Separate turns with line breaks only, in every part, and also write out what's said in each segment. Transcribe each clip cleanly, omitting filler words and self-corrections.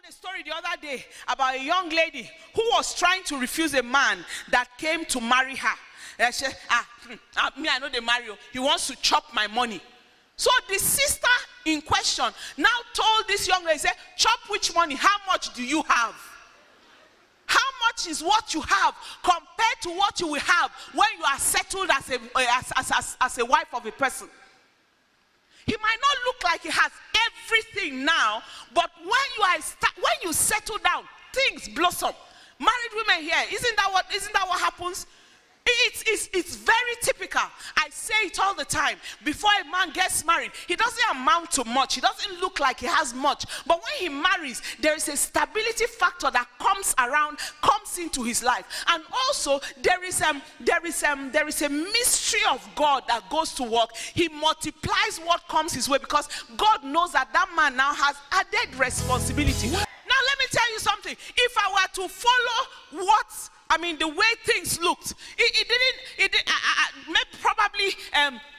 a story the other day about a young lady who was trying to refuse a man that came to marry her. She said, me, I know they marry you. He wants to chop my money. So the sister in question now told this young lady, chop which money? How much do you have? How much is what you have compared to what you will have when you are settled as a wife of a person? He might not look like he has everything now, but when you settle down, things blossom. Married women here, isn't that what happens? It's very typical. I say it all the time. Before a man gets married, he doesn't amount to much. He doesn't look like he has much. But when he marries, there is a stability factor that comes into his life. And also, there is a mystery of God that goes to work. He multiplies what comes his way because God knows that man now has added responsibility. Now, let me tell you something. If I were to follow the way things looked, probably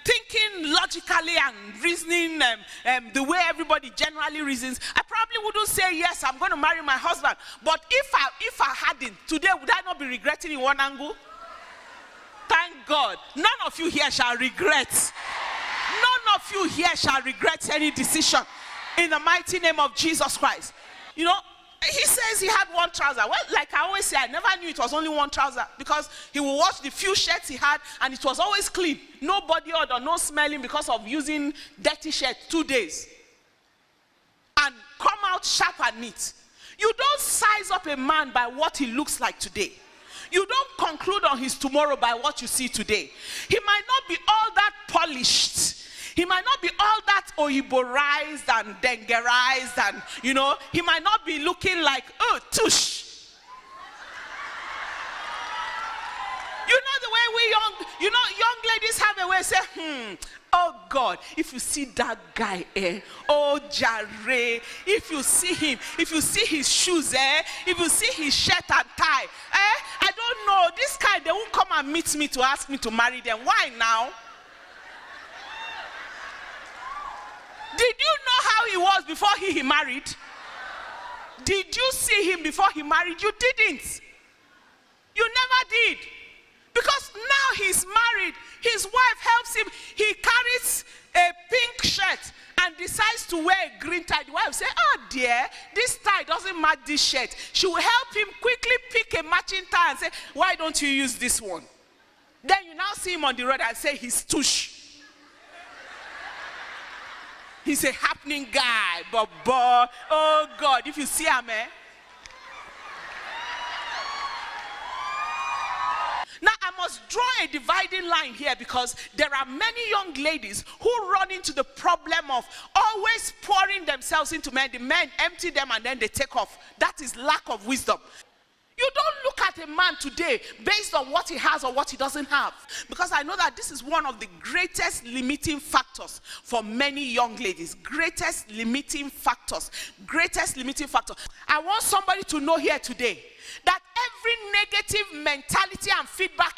thinking logically and reasoning the way everybody generally reasons, I probably wouldn't say, yes, I'm going to marry my husband. But if I hadn't, today, would I not be regretting in one angle? Thank God. None of you here shall regret. None of you here shall regret any decision in the mighty name of Jesus Christ. You know, he says he had one trouser. Well, like I always say, I never knew it was only one trouser because he will wash the few shirts he had and it was always clean. No body odor, no smelling because of using dirty shirt 2 days. And come out sharp and neat. You don't size up a man by what he looks like today. You don't conclude on his tomorrow by what you see today. He might not be all that polished. He might not be all that oiborized and dengerized and, he might not be looking like, oh, tush. You know the way young ladies have a way of saying, oh God, if you see that guy, oh Jare, if you see him, if you see his shoes, if you see his shirt and tie, I don't know, this guy, they won't come and meet me to ask me to marry them. Why now? Did you know how he was before he married? Did you see him before he married? You didn't. You never did. Because now he's married. His wife helps him. He carries a pink shirt and decides to wear a green tie. The wife will say, oh dear, this tie doesn't match this shirt. She will help him quickly pick a matching tie and say, why don't you use this one? Then you now see him on the road and say he's tush. He's a happening guy, but oh God, if you see him, Now, I must draw a dividing line here because there are many young ladies who run into the problem of always pouring themselves into men. The men empty them and then they take off. That is lack of wisdom. You don't look at a man today based on what he has or what he doesn't have. Because I know that this is one of the greatest limiting factors for many young ladies. Greatest limiting factors. Greatest limiting factor. I want somebody to know here today that every negative mentality and feedback you